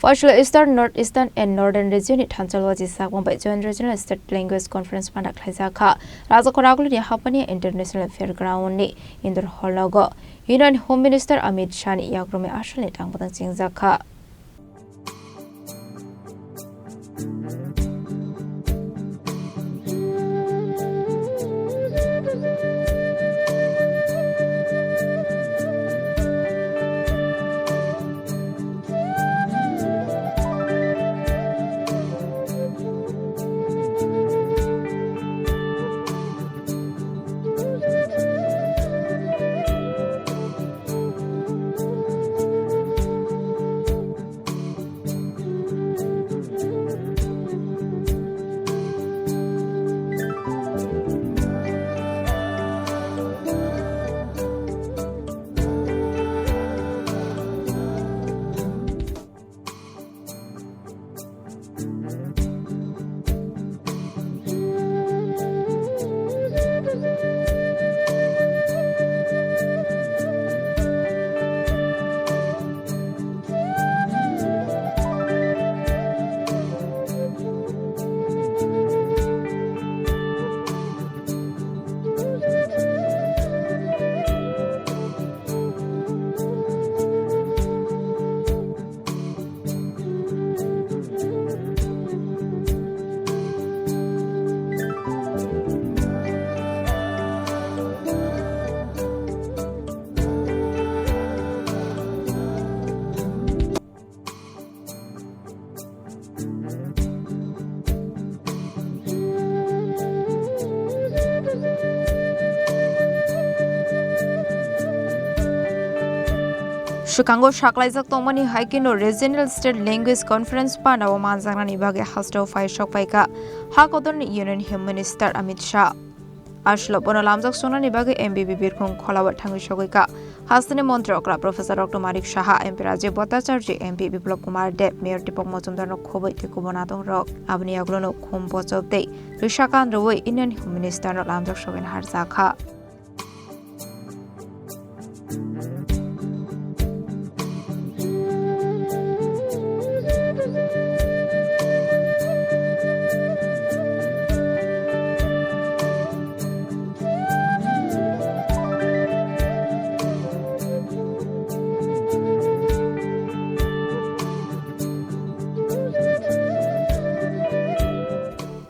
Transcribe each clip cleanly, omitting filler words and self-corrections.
Partial Eastern, Northeastern, and Northern region Tanzalwaji Sakwan by Joint Regional State Language Conference Pandak Lazaka, Razakoraguli Hapani International Fairground ni Indur Hologo, Union Home Minister Amit Shah Yagrome Ashali Tangpatang Zaka. Chicago Shaklaizak Tomani Haikino Regional State Language Conference Pana Manzana Nibage Hostel Fire Shokpaika Hakodon Union Home Minister Amit Shah Ashlo Bonalamzak Sona Nibage MBB Birkung Kolawat Tangu Shokika Hasani Montrokra Professor Dr. Marik Shah MP Raji Bhattacharjee MP Biplab Kumar Deb Mayor Deepak Majumdar no Khoboi Tikubonatong Rok Abni Aglono Khumpochopde Rishakan Roi Indian Home Minister no Lamzak Shogen Harzakha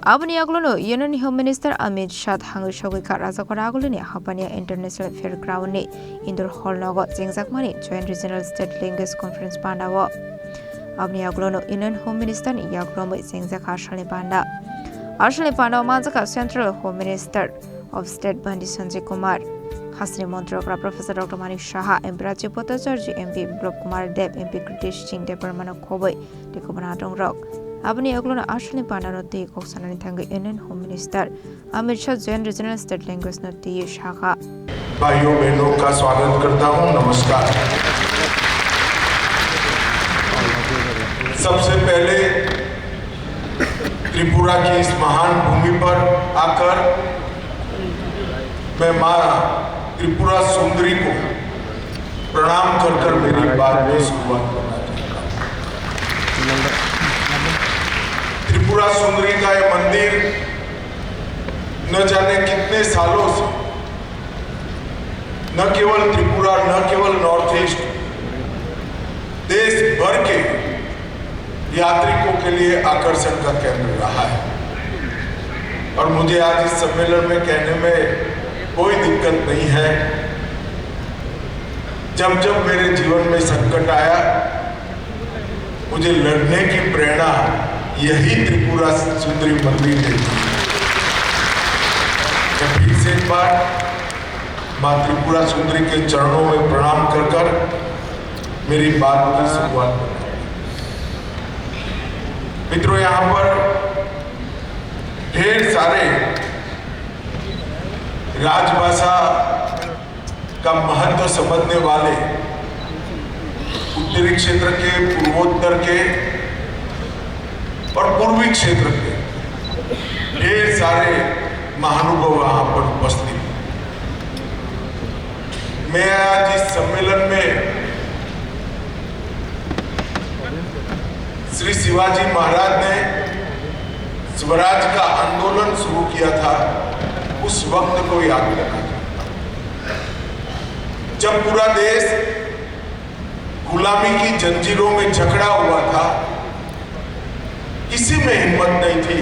Abni Aglono, Union Home Minister Amit Shah Hangu Shogika Razakoragulini Hapania International Fairground ni Indur Holnogo Zingzakmani Joint Regional State Language Conference Pandawo. Abni Aglono, Union Home Minister Yagromo Zingzak Ashali Panda. Ashali Panda Manzaka Central Home Minister of State Bandi Sanjay Kumar. Hasni Montrokra Professor Dr. Manik Shah MP Raji Bhattacharjee MP Biplab Kumar Deb MP Kritish Singh Department Khoboi Tikubonatong Rok. Abni Aglona Ashali Pandano T. Koksanani Tanga Union Home Minister Amit Shah Joint Regional State Language Noti Shaka. भाइयों बहनों का स्वागत करता हूं। नमस्कार। सबसे पहले त्रिपुरा की इस महान भूमि पर आकर मैं मां त्रिपुरा सुंदरी को प्रणाम कर मेरी बात में शुरुआत करना चाहता हूं। त्रिपुरा सुंदरी का यह मंदिर न जाने कितने सालों से न केवल त्रिपुरा न केवल नॉर्थ ईस्ट देश भर के यात्रिकों के लिए आकर्षण का केंद्र रहा है और मुझे आज इस सम्मेलन में कहने में कोई दिक्कत नहीं है। जब जब मेरे जीवन में संकट आया मुझे लड़ने की प्रेरणा यही त्रिपुरा सुंदरी मंदिर देती है। फिर से एक बार मां त्रिपुरा सुंदरी के चरणों में प्रणाम कर मेरी बात की शुरुआत करें। मित्रों, यहाँ पर ढेर सारे राजभाषा का महत्व समझने वाले उत्तरी क्षेत्र के, पूर्वोत्तर के और पूर्वी क्षेत्र के ढेर सारे महानुभाव वहां पर उपस्थित। मैं आज इस सम्मेलन में श्री शिवाजी महाराज ने स्वराज का आंदोलन शुरू किया था, उस वक्त को याद करना चाहिए जब पूरा देश गुलामी की जंजीरों में जकड़ा हुआ था। किसी में हिम्मत नहीं थी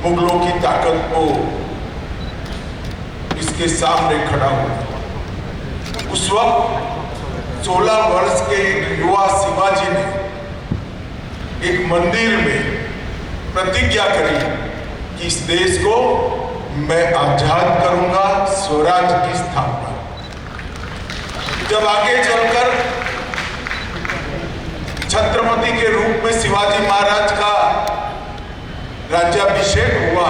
मुगलों की ताकत को इसके सामने खड़ा हुआ। उस वक्त 16 वर्ष के युवा शिवाजी ने एक मंदिर में प्रतिज्ञा करी कि इस देश को मैं आजाद करूंगा, स्वराज की स्थापना। जब आगे चलकर छत्रपति के रूप में शिवाजी महाराज का राज्याभिषेक हुआ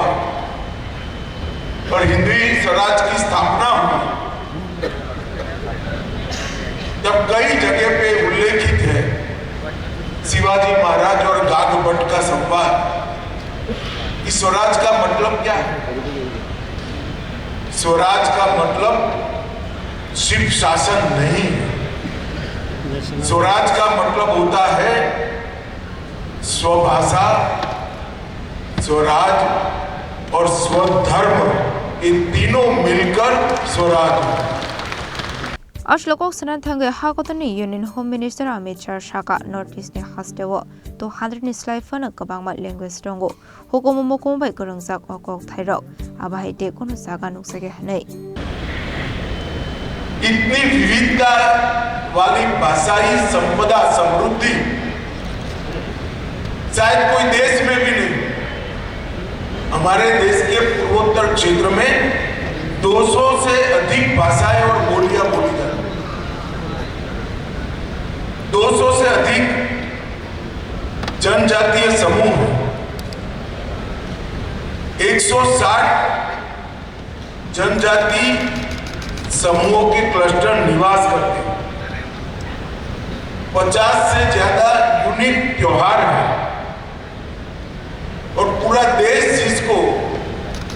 और हिंदवी स्वराज की स्थापना हुई, तब कई जगह पे उल्लेखित है शिवाजी महाराज और गागभट्ट का संवाद। इस स्वराज का मतलब क्या है? स्वराज का मतलब सिर्फ शासन नहीं है। स्वराज का मतलब होता है स्वभाषा, स्वराज और स्वधर्म, ये तीनों मिलकर Swaraj. Ashlokok sanathange hakotani Union Home Minister Amit Shah North East ne hastewo to 100 ni slaifana kabangma language dongo hukumu mokumbai kurangsak okok thairok abahite kono saga nuksage hanai इतनी विविधता वाली भाषाई संपदा समृद्धि शायद कोई देश में भी नहीं। हमारे देश के पूर्वोत्तर क्षेत्र में 200 से अधिक भाषाएं और बोलियां बोली जाती हैं। 200 से अधिक जनजातीय समूह, 160 जनजाति समूहों के क्लस्टर निवास करते हैं। 50 से ज्यादा यूनिक त्योहार हैं और पूरा देश जिसको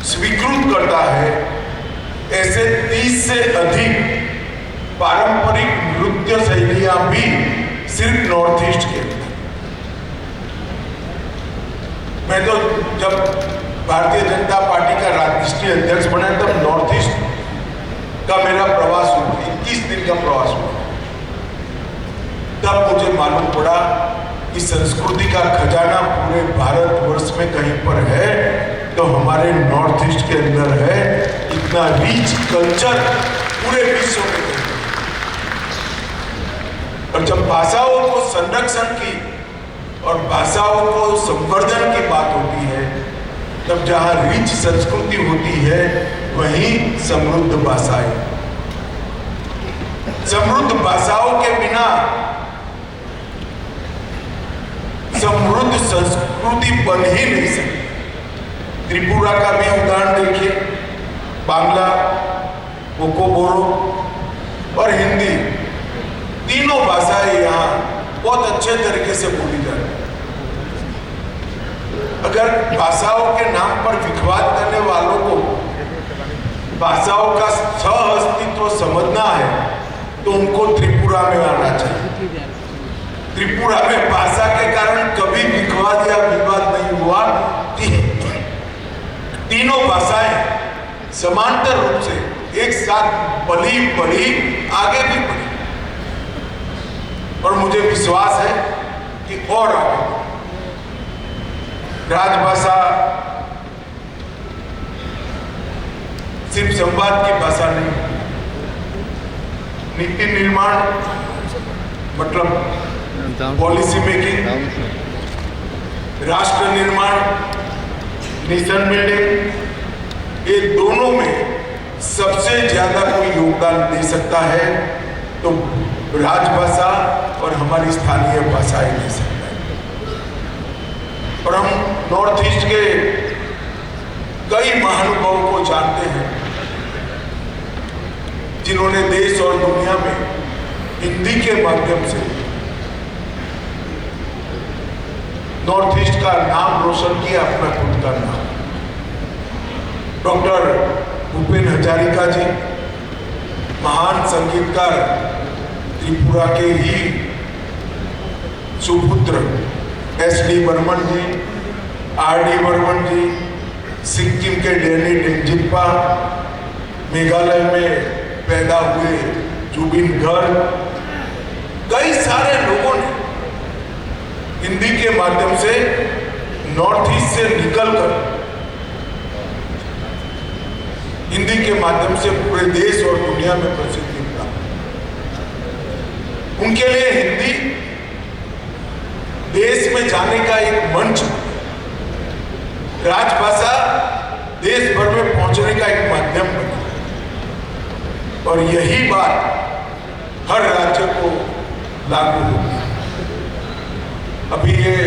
स्वीकृत करता है, ऐसे 30 से अधिक पारंपरिक नृत्य शैलियां भी सिर्फ नॉर्थ ईस्ट के। मैं तो जब भारतीय जनता पार्टी का राष्ट्रीय अध्यक्ष बना तब नॉर्थ ईस्ट का मेरा प्रवास हुआ, 21 दिन का प्रवास हुआ। तब मुझे मालूम पड़ा कि संस्कृति का खजाना पूरे भारतवर्ष में कहीं पर है तो हमारे नॉर्थ ईस्ट के अंदर है। इतना रिच कल्चर पूरे विश्व में है। और जब भाषाओं को संरक्षण की और भाषाओं को संवर्धन की बात होती है, तब जहां रिच संस्कृति होती है वहीं समृद्ध भाषाएं। समृद्ध भाषाओं के बिना समृद्ध संस्कृति बन ही नहीं सकती। त्रिपुरा का भी उदाहरण देखिए, बांग्ला, कोकोबोरो और हिंदी, तीनों भाषाएं यहाँ बहुत अच्छे तरीके से बोली जाती हैं। अगर भाषाओं के नाम पर विखवाद करने वालों को भाषाओं का सह अस्तित्व समझना है तो उनको त्रिपुरा में आना चाहिए। त्रिपुरा में भाषा के कारण कभी विखवाद या विवाद नहीं हुआ। तीनों भाषाएं समांतर रूप से एक साथ पली बढ़ी, आगे भी बढ़ी और मुझे विश्वास है कि और आगे। राजभाषा सिर्फ संवाद की भाषा नहीं, नीति निर्माण मतलब पॉलिसी मेकिंग, राष्ट्र निर्माण, नेशन बिल्डिंग, ये दोनों में सबसे ज्यादा कोई योगदान दे सकता है तो राजभाषा और हमारी स्थानीय भाषाएं दे सकता है। और हम नॉर्थ ईस्ट के कई महानुभावों को जानते हैं जिन्होंने देश और दुनिया में हिंदी के माध्यम से नॉर्थ ईस्ट का नाम रोशन किया, अपना खुद का नाम। डॉक्टर भूपेन हजारिका जी, महान संगीतकार, त्रिपुरा के ही सुपुत्र एस.डी. बर्मन जी, आर.डी. बर्मन जी, सिक्किम के डेनी डेंजिप्पा, मेघालय में पैदा हुए जुबिन गर्ग, कई सारे लोगों ने हिंदी के माध्यम से नॉर्थ ईस्ट से निकलकर हिंदी के माध्यम से पूरे देश और दुनिया में प्रसिद्धि प्राप्त। उनके लिए हिंदी देश में जाने का एक मंच, राजभाषा देश भर में पहुंचने का एक माध्यम बनी और यही बात हर राज्य को लागू होगी। अभी ये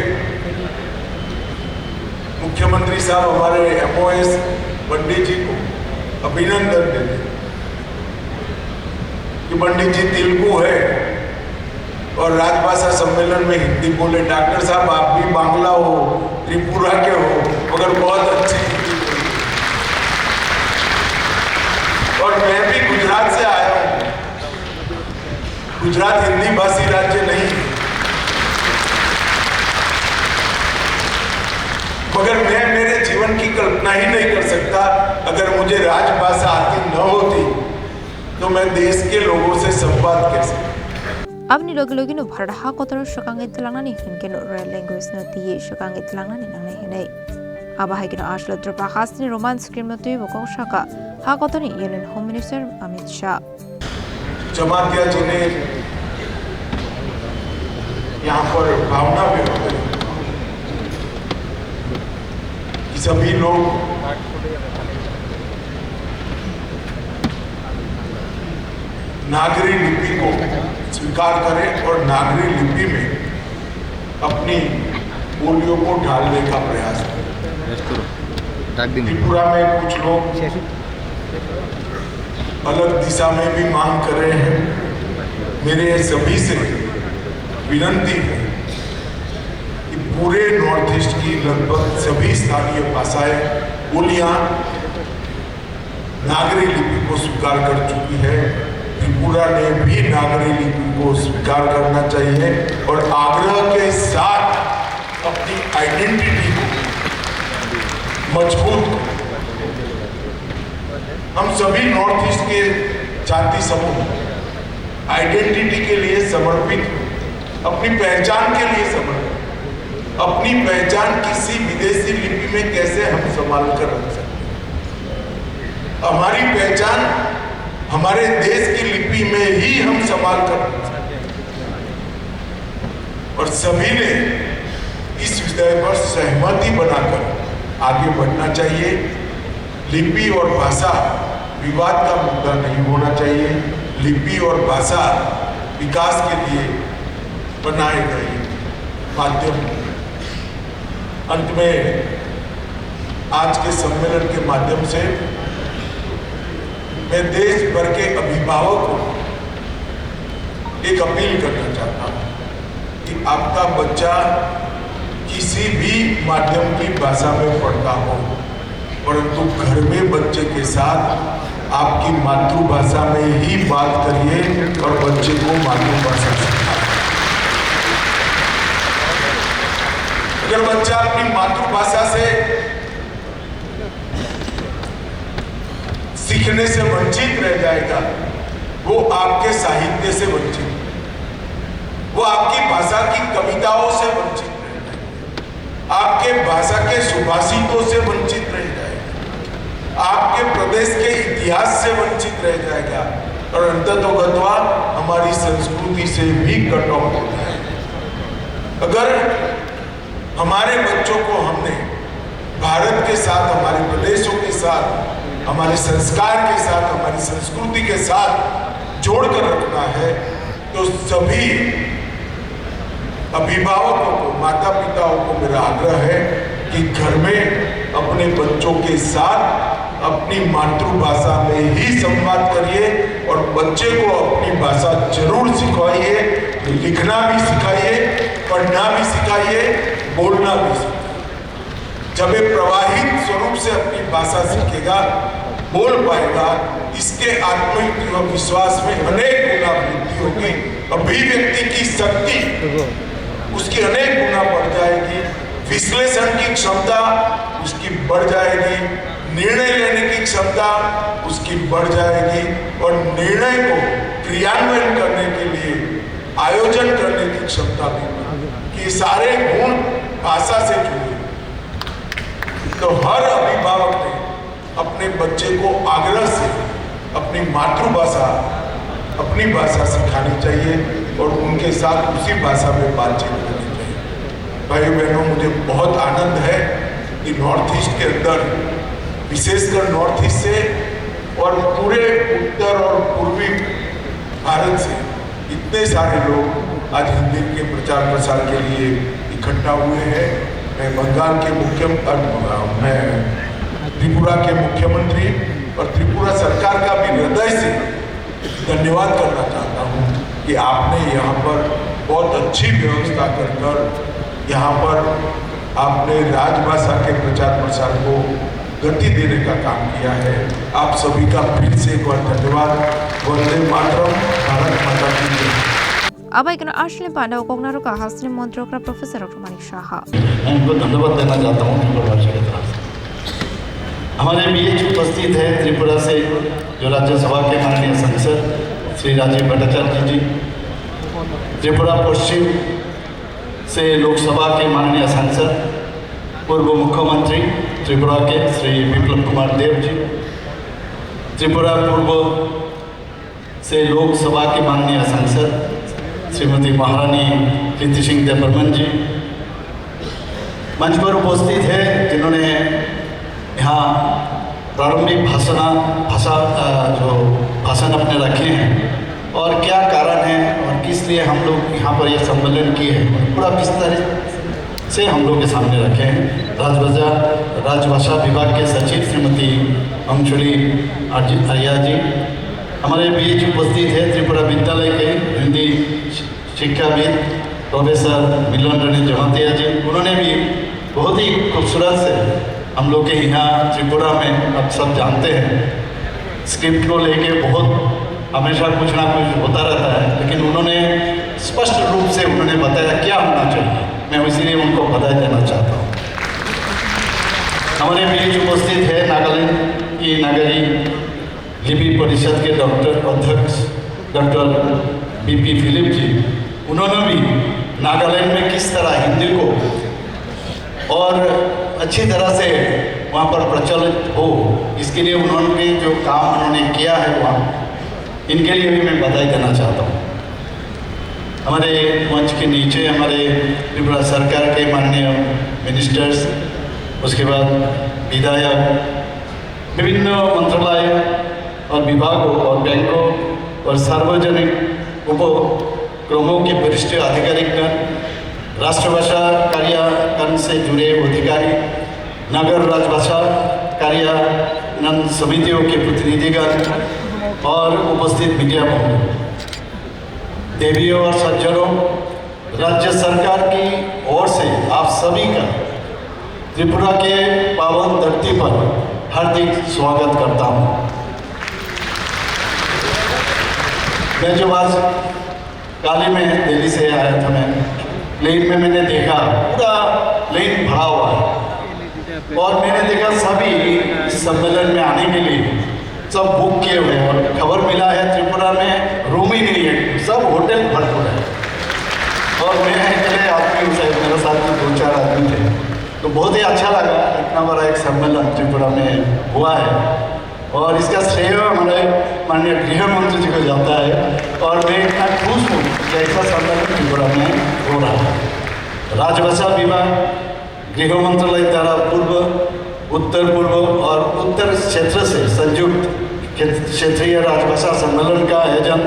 मुख्यमंत्री साहब हमारे MOS पंडित जी को अभिनंदन देते कि पंडित जी तेलुगु है और राजभाषा सम्मेलन में हिंदी बोले। डॉक्टर साहब आप भी बांग्ला हो, त्रिपुरा के हो, मगर बहुत अच्छी हिंदी बोली। और मैं भी गुजरात से आया हूं। गुजरात हिंदी भाषी राज्य नहीं, मगर मैं मेरे जीवन की कल्पना ही नहीं कर सकता अगर मुझे राजभाषा आती न होती तो मैं देश के लोगों से संवाद कैसे। अब नि लोगे लोगे नो भरहा कोतर शकांगे तलांगनानि हिनके नो रेल लैंग्वेज नो तिये शकांगे तलांगनानि नांगनाय हेनै आबाहाय किनो आशलत्र बाखासनि रोमान स्क्रीन नो तुय बकौ शाका हा कोतनि union home minister Amit Shah Jamatia ji ने यहाँ पर भावना व्यक्त करी कि सभी लोग नागरी लिपि को स्वीकार करें और नागरी लिपि में अपनी बोलियों को ढालने का प्रयास करें। त्रिपुरा में कुछ लोग अलग दिशा में भी मांग कर रहे हैं। मेरे सभी से विनती है कि पूरे नॉर्थ ईस्ट की लगभग सभी स्थानीय भाषाएं बोलियां नागरी लिपि को स्वीकार कर चुकी है। त्रिपुरा ने भी नागरी लिपि को स्वीकार करना चाहिए और आग्रह के साथ अपनी आइडेंटिटी को मजबूत करें। हम सभी नॉर्थ ईस्ट के जाति समूह आइडेंटिटी के लिए समर्पित, अपनी पहचान के लिए समर्पित। अपनी पहचान किसी विदेशी लिपि में कैसे हम संभाल कर रख सकते? हमारी पहचान हमारे देश की लिपि में ही हम संभाल कर रख सकते और सभी ने इस विषय पर सहमति बनाकर आगे बढ़ना चाहिए। लिपि और भाषा विवाद का मुद्दा नहीं होना चाहिए। लिपि और भाषा विकास के लिए बनाए गए माध्यम। अंत में आज के सम्मेलन के माध्यम से मैं देश भर के अभिभावकों को एक अपील करना चाहता हूं कि आपका बच्चा किसी भी माध्यम की भाषा में पढ़ता हो, परंतु घर में बच्चे के साथ आपकी मातृभाषा में ही बात करिए और बच्चे को मातृभाषा सिखाइए। अगर बच्चा अपनी मातृभाषा से सीखने से वंचित रह जाएगा, वो आपके साहित्य से वंचित, वो आपकी भाषा की कविताओं से वंचित रह जाएगा, आपके भाषा के सुभाषितों से वंचित रह जाएगा, आपके प्रदेश के इतिहास से वंचित रह जाएगा और अंततोगत्वा हमारी संस्कृति से भी कट ऑफ हो जाएगा। अगर हमारे बच्चों को हमने भारत के साथ, हमारे प्रदेशों के साथ, हमारे संस्कार के साथ, हमारी संस्कृति के साथ जोड़कर रखना है तो सभी अभिभावकों को, माता पिताओं को मेरा आग्रह है कि घर में अपने बच्चों के साथ अपनी मातृभाषा में ही संवाद करिए और बच्चे को अपनी भाषा जरूर सिखाइए। लिखना भी सिखाइए, पढ़ना भी सिखाइए, बोलना भी सिखाइए। जब ये प्रवाहित स्वरूप से अपनी भाषा सीखेगा, बोल पाएगा, इसके आत्मविश्वास में अनेक गुना वृद्धि होगी। अभिव्यक्ति की शक्ति उसकी अनेक गुना बढ़ जाएगी विश्लेषण की क्षमता उसकी बढ़ जाएगी, निर्णय लेने की क्षमता उसकी बढ़ जाएगी और निर्णय को क्रियान्वयन करने के लिए आयोजन करने की क्षमता भी बढ़ेगी। कि सारे गुण भाषा से जुड़े। तो हर अभिभावक ने अपने बच्चे को आग्रह से अपनी मातृभाषा, अपनी भाषा सिखानी चाहिए और उनके साथ उसी भाषा में बातचीत करनी चाहिए। भाइयों बहनों, मुझे बहुत आनंद है कि नॉर्थ ईस्ट के अंदर, विशेषकर नॉर्थ ईस्ट से और पूरे उत्तर और पूर्वी भारत से इतने सारे लोग आज हिंदी के प्रचार प्रसार के लिए इकट्ठा हुए हैं। मैं बंगाल के मैं त्रिपुरा के मुख्यमंत्री और त्रिपुरा सरकार का भी हृदय से धन्यवाद करना चाहता हूँ कि आपने यहाँ पर बहुत अच्छी व्यवस्था कर यहाँ पर आपने राजभाषा के प्रचार प्रसार को गति देने का काम किया है। आप सभी का फिर से एक बार धन्यवाद। वंदे मातरम, भारत माता की जय। अबैकन आश्रम पांडव कोगनारो का हास्य मंत्रों का प्रोफेसर डॉक्टर मानिक शाह। मैं उनको धन्यवाद देना चाहता हूँ त्रिपुरा भाषा की तरफ से। हमारे बीच उपस्थित है त्रिपुरा से जो राज्यसभा के माननीय सांसद श्री राजीव भट्टाचार्य जी, त्रिपुरा पश्चिम से लोकसभा के माननीय सांसद पूर्व मुख्यमंत्री त्रिपुरा के श्री विप्लव कुमार देव जी, त्रिपुरा पूर्व से लोकसभा के माननीय सांसद श्रीमती महारानी प्रीति सिंह देबबर्मन जी मंच पर उपस्थित है, जिन्होंने यहाँ प्रारंभिक भाषण अपने रखे हैं और क्या कारण है और किस लिए हम लोग यहाँ पर यह सम्मेलन किए हैं पूरा विस्तारित से हम लोग के सामने रखे हैं। राजभाषा विभाग के सचिव श्रीमती अंशुली आर्या जी हमारे बीच उपस्थित है। त्रिपुरा विद्यालय के हिंदी शिक्षाविद प्रोफेसर मिलन रणि जमातिया जी, उन्होंने भी बहुत ही खूबसूरत से हम लोग के यहाँ त्रिपुरा में अब सब जानते हैं स्क्रिप्ट को लेके बहुत हमेशा कुछ ना कुछ होता रहता है, लेकिन उन्होंने स्पष्ट रूप से उन्होंने बताया क्या होना चाहिए। मैं इसीलिए उनको बधाई देना चाहता हूँ। हमारे बीच उपस्थित है नागालैंड की नगरीय लिपि परिषद के अध्यक्ष डॉक्टर बीपी फिलिप जी, उन्होंने भी नागालैंड में किस तरह हिंदी को और अच्छी तरह से वहाँ पर प्रचलित हो, इसके लिए उन्होंने जो काम उन्होंने किया है वहाँ, इनके लिए भी मैं बधाई देना चाहता हूँ। हमारे मंच के नीचे हमारे त्रिपुरा सरकार के माननीय मिनिस्टर्स, उसके बाद विधायक, विभिन्न मंत्रालय और विभागों और बैंकों और सार्वजनिक उपक्रमों के वरिष्ठ अधिकारीगण, राष्ट्रभाषा कार्यान्वयन से जुड़े अधिकारी, नगर राजभाषा कार्यान्वयन समितियों के प्रतिनिधिगण और उपस्थित मीडिया बंधु, देवियों और सज्जनों, राज्य सरकार की ओर से आप सभी का त्रिपुरा के पावन धरती पर हार्दिक स्वागत करता हूँ। मैं जो आज काली में दिल्ली से आया था, मैं प्लेन में मैंने देखा पूरा प्लेन भरा हुआ है और मैंने देखा सभी सम्मेलन में आने के लिए सब बुक किए हुए हैं और खबर मिला है त्रिपुरा में रूम ही नहीं है, सब होटल भरपूर है और मैं अकेले आदमी हूँ, मेरे साथ में 2-4 आदमी थे, तो बहुत ही अच्छा लगा। इतना बड़ा एक सम्मेलन त्रिपुरा में हुआ है और इसका श्रेय हमारे माननीय गृह मंत्री जी को जाता है और मैं इतना खुश हूँ कि ऐसा सम्मेलन त्रिपुरा में हो रहा है। राजभाषा विभाग, गृह मंत्रालय द्वारा पूर्व, उत्तर पूर्व और उत्तर क्षेत्र से संयुक्त क्षेत्रीय राजभाषा सम्मेलन का आयोजन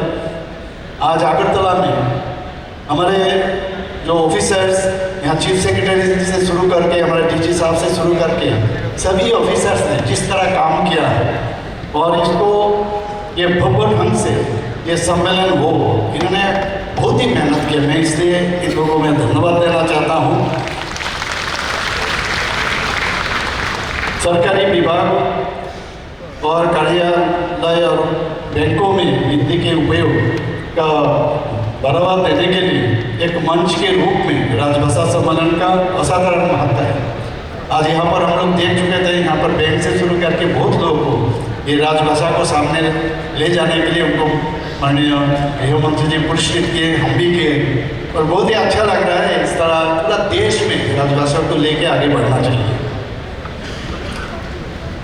आज अगरतला में हमारे जो ऑफिसर्स यहाँ चीफ सेक्रेटरी से शुरू करके हमारे डीजी साहब से शुरू करके सभी ऑफिसर्स ने जिस तरह काम किया है और इसको ये भव्य ढंग से ये सम्मेलन हो, इन्होंने बहुत ही मेहनत की। मैं इसलिए इन लोगों में धन्यवाद देना चाहता हूँ। सरकारी विभाग और कार्यालय और बैंकों में हिंदी के उपयोग का बढ़ावा देने के लिए एक मंच के रूप में राजभाषा सम्मेलन का असाधारण महत्व है। आज यहाँ पर हम लोग देख चुके थे, यहाँ पर बैंक से शुरू करके बहुत लोगों को ये राजभाषा को सामने ले जाने के लिए उनको माननीय गृह मंत्री जी पुरस्कृत किए, हम भी किए, और बहुत ही अच्छा लग रहा है। इस तरह पूरा देश में राजभाषा को लेके आगे बढ़ना चाहिए।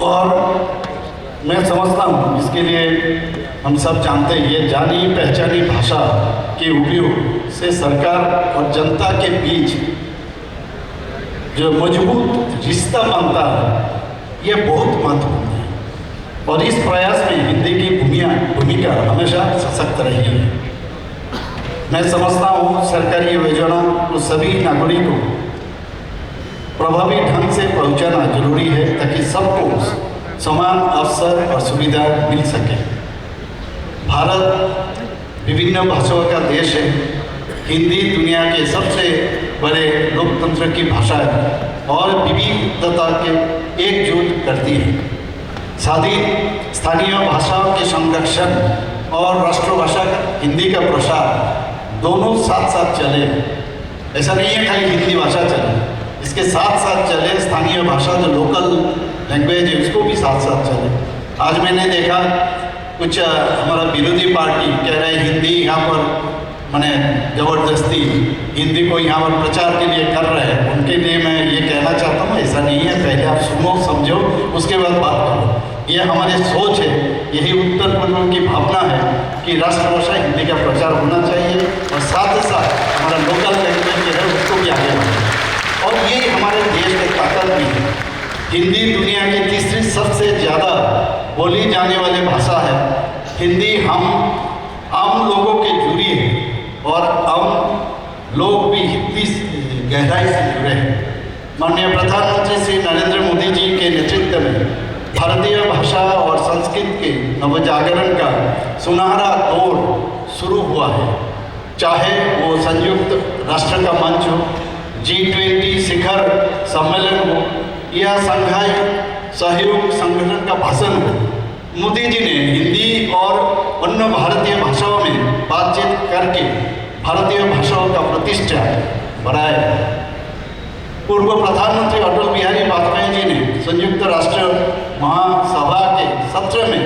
और मैं समझता हूँ इसके लिए हम सब जानते हैं, ये जानी पहचानी भाषा के उपयोग से सरकार और जनता के बीच जो मजबूत रिश्ता बनता है, ये बहुत महत्वपूर्ण है। और इस प्रयास में हिंदी की भूमिका हमेशा सशक्त रही है। मैं समझता हूँ सरकारी योजना को सभी नागरिकों को प्रभावी ढंग से पहुँचाना जरूरी है, ताकि सबको समान अवसर और सुविधा मिल सके। भारत विभिन्न भाषाओं का देश है। हिंदी दुनिया के सबसे बड़े लोकतंत्र की भाषा है और विविधता के एकजुट करती है। स्थानीय भाषाओं के संरक्षण और राष्ट्रभाषा हिंदी का प्रसार दोनों साथ साथ चले। ऐसा नहीं है खाली हिंदी भाषा चले, इसके साथ साथ चले स्थानीय भाषा जो लोकल लैंग्वेज है उसको भी साथ साथ चले। आज मैंने देखा कुछ हमारा विरोधी पार्टी कह रहे हिंदी यहाँ पर मैंने ज़बरदस्ती हिंदी को यहाँ पर प्रचार के लिए कर रहे हैं। उनके लिए मैं ये कहना चाहता हूँ ऐसा नहीं है, पहले आप सुनो समझो उसके बाद बात करो। ये हमारी सोच है, यही उत्तर पूर्व की भावना है कि राष्ट्रभाषा हिंदी का प्रचार होना चाहिए और साथ ही साथ हमारा लोकल लैंग्वेज जो है उसको भी आगे बढ़े। और ये हमारे देश की ताकत भी है। हिंदी दुनिया की तीसरी सबसे ज़्यादा बोली जाने वाली भाषा है। हिंदी हम आम लोगों के जुड़ी है और हम लोग भी हिंदी गहराई से जुड़े हैं। माननीय प्रधानमंत्री श्री नरेंद्र मोदी जी के नेतृत्व में भारतीय भाषा और संस्कृत के नवजागरण का सुनहरा दौर शुरू हुआ है। चाहे वो संयुक्त राष्ट्र का मंच हो, G20 शिखर सम्मेलन हो या संघाई सहयोग संगठन का भाषण हो, मोदी जी ने हिंदी और अन्य भारतीय भाषाओं में बातचीत करके भारतीय भाषाओं का प्रतिष्ठा बढ़ाया। पूर्व प्रधानमंत्री अटल बिहारी वाजपेयी जी ने संयुक्त राष्ट्र महासभा के सत्र में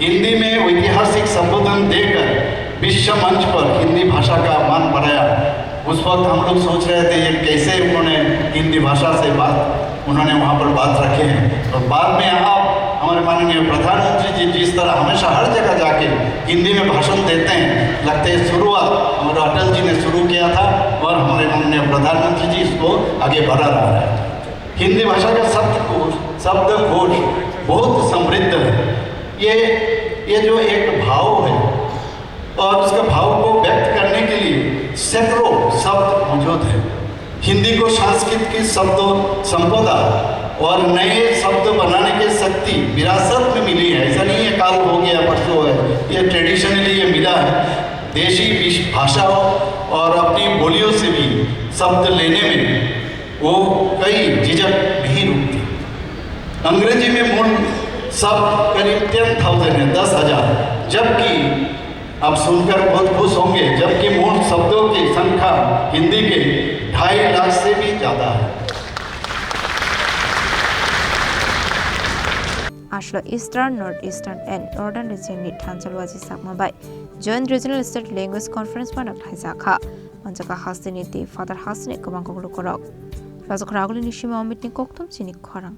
हिंदी में ऐतिहासिक संबोधन देकर विश्व मंच पर हिंदी भाषा का मान बढ़ाया। उस वक्त हम लोग सोच रहे थे ये कैसे उन्होंने हिंदी भाषा से उन्होंने वहाँ पर बात रखे हैं। और बाद में आप हमारे माननीय प्रधानमंत्री जी जिस तरह हमेशा हर जगह जाके हिंदी में भाषण देते हैं, लगता है शुरुआत हमारे अटल जी ने शुरू किया था और हमारे माननीय प्रधानमंत्री जी इसको आगे बढ़ा रहा है। हिंदी भाषा का शब्दकोश बहुत समृद्ध है। ये जो एक भाव है और उसके भाव को व्यक्त करने के लिए सैकड़ों शब्द मौजूद हैं। हिंदी को संस्कृत की शब्द संपदा और नए शब्द बनाने की शक्ति विरासत में मिली है। ऐसा नहीं है काल हो गया परसों है, ये ट्रेडिशनली ये मिला है। देशी भाषाओं और अपनी बोलियों से भी शब्द लेने में वो कई झिझक नहीं रुकती। अंग्रेजी में मूल शब्द करीब 10,000 है, 10,000, जबकि आप सुनकर बहुत खुश होंगे, जबकि मूल शब्दों की संख्या हिंदी के 2.5 लाख से भी ज़्यादा है। Ashlo Eastern, Northeastern, and Northern region ni Thansal waji sakmabai. Joint Regional State Language Conference panak haizakha. Manjaka hasini ti Father hasini komang koklu korok. Razok raguli nishima omit ni koktum sini korang.